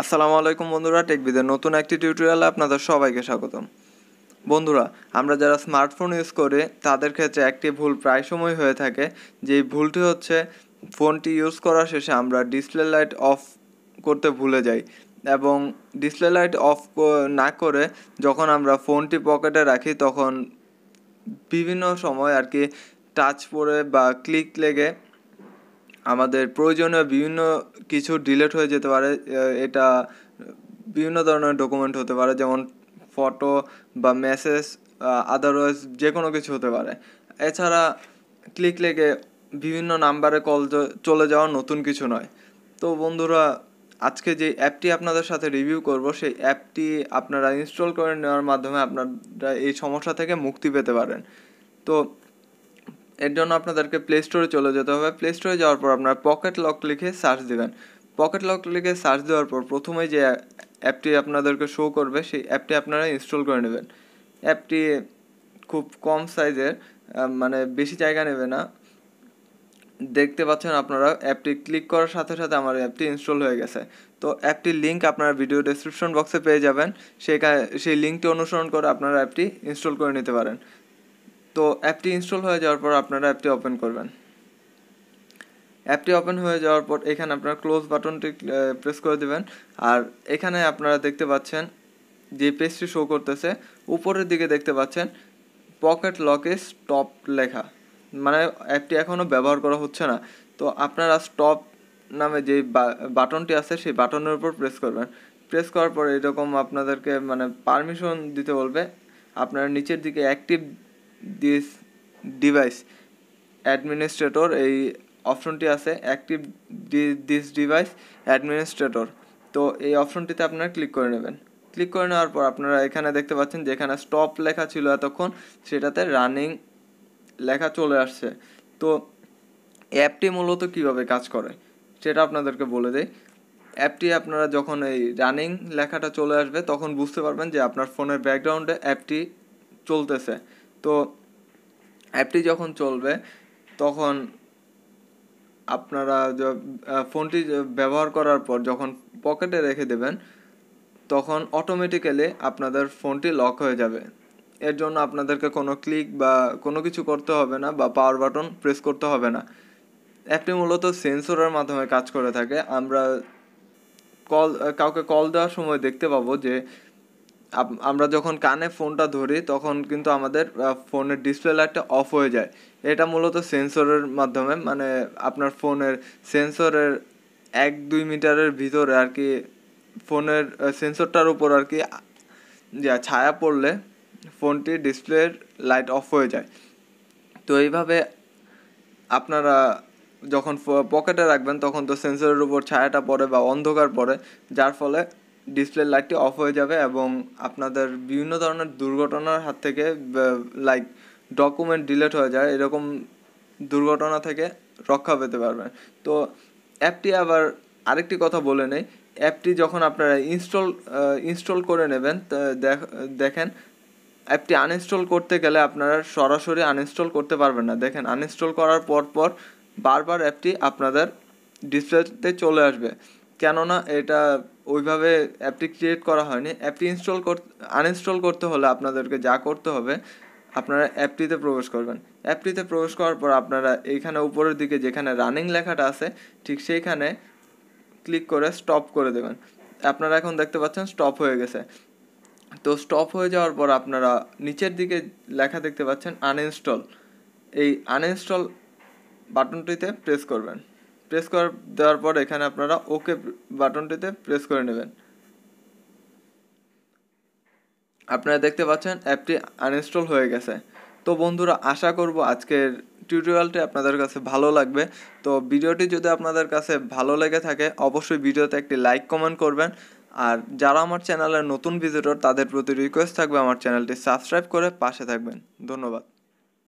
আসসালামু আলাইকুম বন্ধুরা, টেকবিদের নতুন একটি টিউটোরিয়ালে আপনাদের সবাইকে স্বাগতম। বন্ধুরা, আমরা যারা স্মার্টফোন ইউজ করি তাদের ক্ষেত্রে একটি ভুল প্রায় সময় হয়ে থাকে, যেই ভুলটি হচ্ছে ফোনটি ইউজ করার শেষে আমরা ডিসপ্লে লাইট অফ করতে ভুলে যাই এবং ডিসপ্লে লাইট অফ না করে যখন আমরা ফোনটি পকেটে রাখি তখন বিভিন্ন সময় আর কি টাচ পড়ে বা ক্লিক লেগে আমাদের প্রয়োজনীয় বিভিন্ন কিছু ডিলিট হয়ে যেতে পারে। এটা বিভিন্ন ধরনের ডকুমেন্ট হতে পারে, যেমন ফটো বা মেসেজ, আদারওয়াইজ যে কোনো কিছু হতে পারে। এছাড়া ক্লিক লেগে বিভিন্ন নাম্বারে কল চলে যাওয়া নতুন কিছু নয়। তো বন্ধুরা, আজকে যে অ্যাপটি আপনাদের সাথে রিভিউ করব সেই অ্যাপটি আপনারা ইনস্টল করে নেওয়ার মাধ্যমে আপনারা এই সমস্যা থেকে মুক্তি পেতে পারেন। তো এর জন্য আপনাদেরকে প্লে স্টোরে চলে যেতে হবে। প্লে স্টোরে যাওয়ার পর আপনার পকেট লক লিখে সার্চ দেবেন। পকেট লক লিখে সার্চ দেওয়ার পর প্রথমেই যে অ্যাপটি আপনাদেরকে শো করবে সেই অ্যাপটি আপনারা ইনস্টল করে নেবেন। অ্যাপটি খুব কম সাইজের, মানে বেশি জায়গা নেবে না। দেখতে পাচ্ছেন আপনারা অ্যাপটি ক্লিক করার সাথে সাথে আমার অ্যাপটি ইনস্টল হয়ে গেছে। তো অ্যাপটির লিঙ্ক আপনারা ভিডিও ডেসক্রিপশন বক্সে পেয়ে যাবেন। সেই লিঙ্কটি অনুসরণ করে আপনারা অ্যাপটি ইনস্টল করে নিতে পারেন। তো অ্যাপটি ইনস্টল হয়ে যাওয়ার পর আপনারা অ্যাপটি ওপেন করবেন। অ্যাপটি ওপেন হয়ে যাওয়ার পর এখানে আপনারা ক্লোজ বাটনটি প্রেস করে দেবেন। আর এখানে আপনারা দেখতে পাচ্ছেন যে পেজটি শো করতেছে, উপরের দিকে দেখতে পাচ্ছেন পকেট লকে স্টপ লেখা, মানে অ্যাপটি এখনও ব্যবহার করা হচ্ছে না। তো আপনারা স্টপ নামে যে বাটনটি আছে সেই বাটনের উপর প্রেস করবেন। প্রেস করার পর এরকম আপনাদেরকে মানে পারমিশন দিতে বলবে। আপনারা নিচের দিকে অ্যাক্টিভ দিস ডিভাইস অ্যাডমিনিস্ট্রেটর এই অপশনটি আছে, অ্যাক্টিভ দিস ডিভাইস অ্যাডমিনিস্ট্রেটর। তো এই অপশনটিতে আপনারা ক্লিক করে নেবেন। ক্লিক করে নেওয়ার পর আপনারা এখানে দেখতে পাচ্ছেন যেখানে স্টপ লেখা ছিল এতক্ষণ সেটাতে রানিং লেখা চলে আসছে। তো অ্যাপটি মূলত কীভাবে কাজ করে সেটা আপনাদেরকে বলে দেই। অ্যাপটি আপনারা যখন এই রানিং লেখাটা চলে আসবে তখন বুঝতে পারবেন যে আপনার ফোনের ব্যাকগ্রাউন্ডে অ্যাপটি চলতেছে। তো অ্যাপটি যখন চলবে তখন আপনারা ফোনটি ব্যবহার করার পর যখন পকেটে রেখে দেবেন তখন অটোমেটিক্যালি আপনাদের ফোনটি লক হয়ে যাবে। এর জন্য আপনাদেরকে কোনো ক্লিক বা কোনো কিছু করতে হবে না বা পাওয়ার বাটন প্রেস করতে হবে না। অ্যাপটি মূলত সেন্সরের মাধ্যমে কাজ করে থাকে। আমরা কাউকে কল দেওয়ার সময় দেখতে পাবো যে আমরা যখন কানে ফোনটা ধরি তখন কিন্তু আমাদের ফোনের ডিসপ্লে লাইটটা অফ হয়ে যায়। এটা মূলত সেন্সরের মাধ্যমে, মানে আপনার ফোনের সেন্সরের 1-2 মিটারের ভিতরে আর কি ফোনের সেন্সরটার উপর আর কি ছায়া পড়লে ফোনটি ডিসপ্লের লাইট অফ হয়ে যায়। তো এইভাবে আপনারা যখন পকেটে রাখবেন তখন তো সেন্সরের উপর ছায়াটা পড়ে বা অন্ধকার পড়ে, যার ফলে ডিসপ্লে লাইটটি অফ হয়ে যাবে এবং আপনাদের বিভিন্ন ধরনের দুর্ঘটনার হাত থেকে, লাইক ডকুমেন্ট ডিলিট হয়ে যায়, এরকম দুর্ঘটনা থেকে রক্ষা পেতে পারবেন। তো অ্যাপটি আবার আরেকটি কথা বলে নেই, অ্যাপটি যখন আপনারা ইনস্টল করে নেবেন দেখেন অ্যাপটি আনইনস্টল করতে গেলে আপনারা সরাসরি আনইনস্টল করতে পারবেন না। দেখেন আনইনস্টল করার পর বারবার অ্যাপটি আপনাদের ডিসপ্লেতে চলে আসবে, কেননা এটা ওইভাবে অ্যাপটি ক্রিয়েট করা হয়নি। অ্যাপটি আনইনস্টল করতে হলে আপনাদেরকে যা করতে হবে, আপনারা অ্যাপটিতে প্রবেশ করবেন। অ্যাপটিতে প্রবেশ করার পর আপনারা এইখানে উপরের দিকে যেখানে রানিং লেখাটা আছে ঠিক সেইখানে ক্লিক করে স্টপ করে দেবেন। আপনারা এখন দেখতে পাচ্ছেন স্টপ হয়ে গেছে। তো স্টপ হয়ে যাওয়ার পর আপনারা নিচের দিকে লেখা দেখতে পাচ্ছেন আনইনস্টল। এই আনইনস্টল বাটনটিতে প্রেস করবেন। প্রেস করে দেওয়ার পর এখানে আপনারা ওকে বাটনটিতে প্রেস করে নেবেন। আপনারা দেখতে পাচ্ছেন অ্যাপটি আনইনস্টল হয়ে গেছে। তো বন্ধুরা, আশা করব আজকের টিউটোরিয়ালটি আপনাদের কাছে ভালো লাগবে। তো ভিডিওটি যদি আপনাদের কাছে ভালো লেগে থাকে অবশ্যই ভিডিওতে একটি লাইক কমেন্ট করবেন। আর যারা আমার চ্যানেলের নতুন ভিজিটর তাদের প্রতি রিকোয়েস্ট থাকবে আমার চ্যানেলটি সাবস্ক্রাইব করে পাশে থাকবেন। ধন্যবাদ।